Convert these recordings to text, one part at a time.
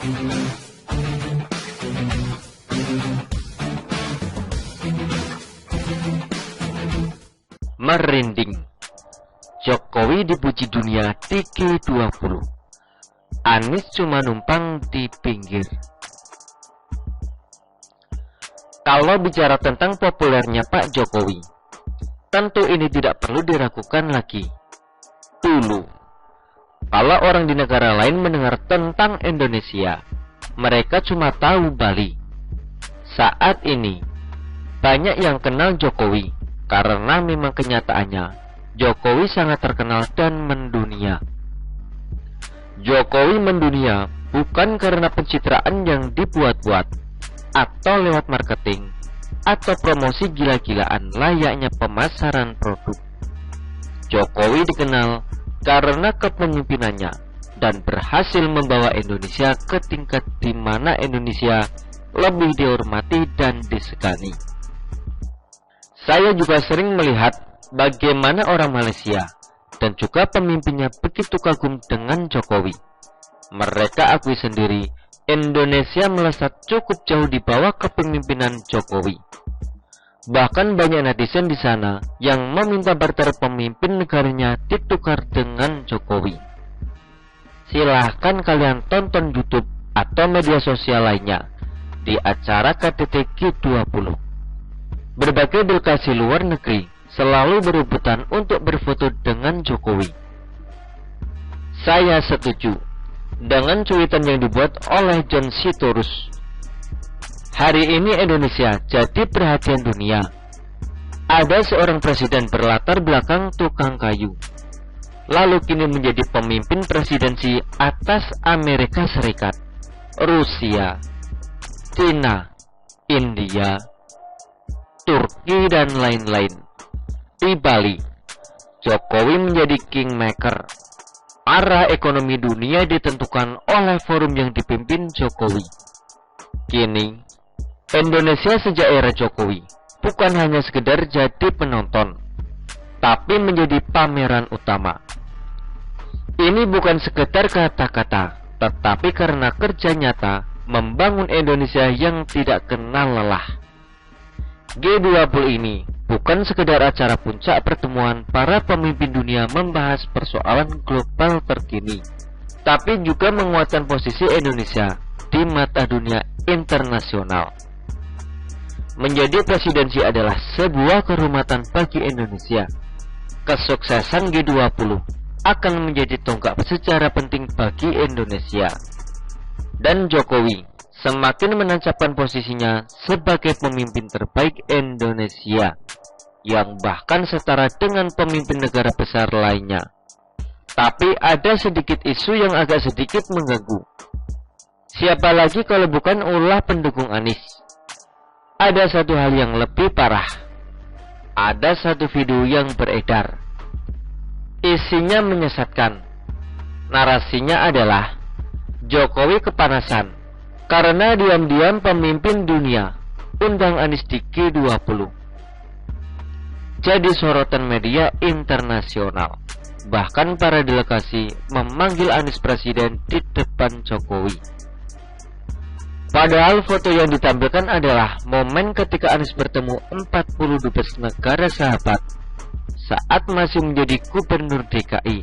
Merinding. Jokowi dipuji dunia di G20. Anies cuma numpang di pinggir. Kalau bicara tentang populernya Pak Jokowi, tentu ini tidak perlu diragukan lagi. Dulu, kalau orang di negara lain mendengar tentang Indonesia, mereka cuma tahu Bali. Saat ini, banyak yang kenal Jokowi, karena memang kenyataannya, Jokowi sangat terkenal dan mendunia. Jokowi mendunia bukan karena pencitraan yang dibuat-buat, atau lewat marketing, atau promosi gila-gilaan layaknya pemasaran produk. Jokowi dikenal karena kepemimpinannya dan berhasil membawa Indonesia ke tingkat di mana Indonesia lebih dihormati dan disegani. Saya juga sering melihat bagaimana orang Malaysia dan juga pemimpinnya begitu kagum dengan Jokowi. Mereka akui sendiri, Indonesia melesat cukup jauh di bawah kepemimpinan Jokowi. Bahkan banyak netizen di sana yang meminta barter pemimpin negaranya ditukar dengan Jokowi. Silahkan kalian tonton YouTube atau media sosial lainnya di acara KTT G20. Berbagai delegasi luar negeri selalu berebutan untuk berfoto dengan Jokowi. Saya setuju dengan cuitan yang dibuat oleh John Sitorus. Hari ini Indonesia jadi perhatian dunia. Ada seorang presiden berlatar belakang tukang kayu, lalu kini menjadi pemimpin presidensi atas Amerika Serikat, Rusia, Cina, India, Turki, dan lain-lain. Di Bali, Jokowi menjadi kingmaker. Arah ekonomi dunia ditentukan oleh forum yang dipimpin Jokowi. Kini, Indonesia sejak era Jokowi bukan hanya sekedar jadi penonton, tapi menjadi pameran utama. Ini bukan sekedar kata-kata, tetapi karena kerja nyata membangun Indonesia yang tidak kenal lelah. G20 ini bukan sekedar acara puncak pertemuan para pemimpin dunia membahas persoalan global terkini, tapi juga menguatkan posisi Indonesia di mata dunia internasional. Menjadi presidensi adalah sebuah kehormatan bagi Indonesia. Kesuksesan G20 akan menjadi tonggak sejarah penting bagi Indonesia. Dan Jokowi semakin menancapkan posisinya sebagai pemimpin terbaik Indonesia, yang bahkan setara dengan pemimpin negara besar lainnya. Tapi ada sedikit isu yang agak sedikit mengganggu. Siapa lagi kalau bukan ulah pendukung Anies? Ada satu hal yang lebih parah. Ada satu video yang beredar. Isinya menyesatkan. Narasinya adalah Jokowi kepanasan karena diam-diam pemimpin dunia undang Anies di G20. Jadi sorotan media internasional. Bahkan para delegasi memanggil Anies presiden di depan Jokowi. Padahal foto yang ditampilkan adalah momen ketika Anies bertemu 40 dubes negara sahabat saat masih menjadi gubernur DKI.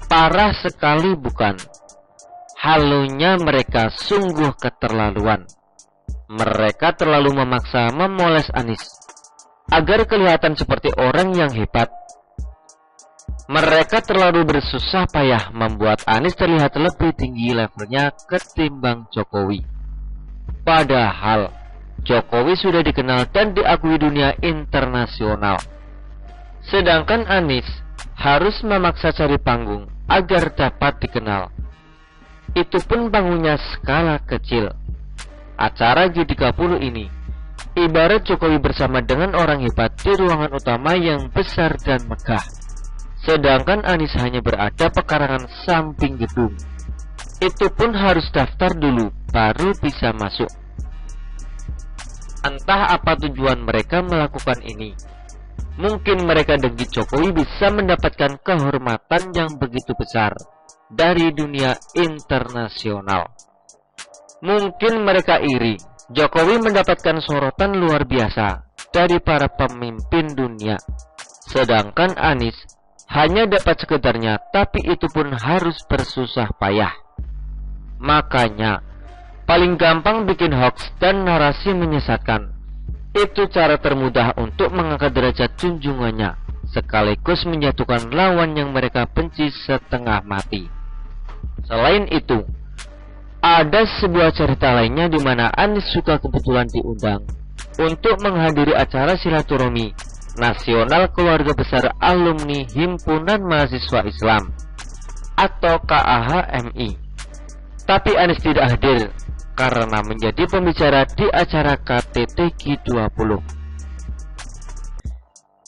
Parah sekali bukan? Halunya mereka sungguh keterlaluan. Mereka terlalu memaksa memoles Anies agar kelihatan seperti orang yang hebat. Mereka terlalu bersusah payah membuat Anies terlihat lebih tinggi levelnya ketimbang Jokowi. Padahal Jokowi sudah dikenal dan diakui dunia internasional. Sedangkan Anies harus memaksa cari panggung agar dapat dikenal. Itu pun panggungnya skala kecil. Acara G30 ini ibarat Jokowi bersama dengan orang hebat di ruangan utama yang besar dan megah. Sedangkan Anies hanya berada pekarangan samping gedung. Itu pun harus daftar dulu baru bisa masuk. Entah apa tujuan mereka melakukan ini. Mungkin mereka dengki Jokowi bisa mendapatkan kehormatan yang begitu besar dari dunia internasional. Mungkin mereka iri, Jokowi mendapatkan sorotan luar biasa dari para pemimpin dunia, sedangkan Anies hanya dapat sekedarnya, tapi itu pun harus bersusah payah. Makanya, paling gampang bikin hoax dan narasi menyesatkan. Itu cara termudah untuk mengangkat derajat junjungannya, sekaligus menjatuhkan lawan yang mereka benci setengah mati. Selain itu, ada sebuah cerita lainnya di mana Anies suka kebetulan diundang untuk menghadiri acara silaturahmi nasional keluarga besar alumni Himpunan Mahasiswa Islam atau KAHMI. Tapi Anies tidak hadir karena menjadi pembicara di acara KTT G20.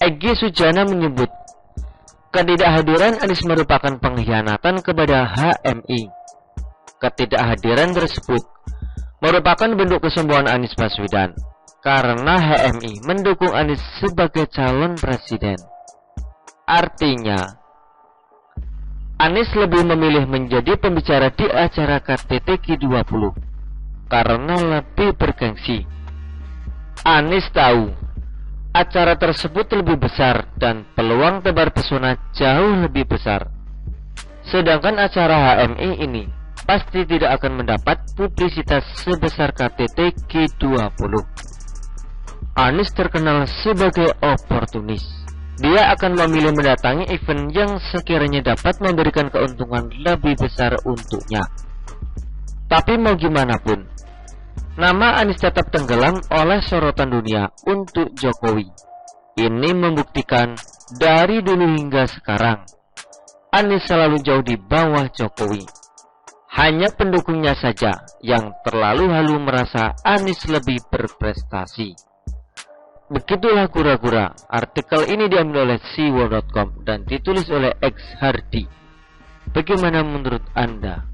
Egy Sujana menyebut, ketidakhadiran Anies merupakan pengkhianatan kepada HMI. Ketidakhadiran tersebut merupakan bentuk kesombongan Anies Baswedan karena HMI mendukung Anies sebagai calon presiden. Artinya, Anies lebih memilih menjadi pembicara di acara KTT G20 karena lebih bergengsi. Anies tahu acara tersebut lebih besar dan peluang tebar pesona jauh lebih besar. Sedangkan acara HMI ini pasti tidak akan mendapat publisitas sebesar KTT G20. Anies terkenal sebagai oportunis. Dia akan memilih mendatangi event yang sekiranya dapat memberikan keuntungan lebih besar untuknya. Tapi mau gimana pun, nama Anies tetap tenggelam oleh sorotan dunia untuk Jokowi. Ini membuktikan dari dulu hingga sekarang, Anies selalu jauh di bawah Jokowi. Hanya pendukungnya saja yang terlalu halu merasa Anies lebih berprestasi. Begitulah kura-kura. Artikel ini diambil oleh siwo.com dan ditulis oleh X Hardy. Bagaimana menurut Anda?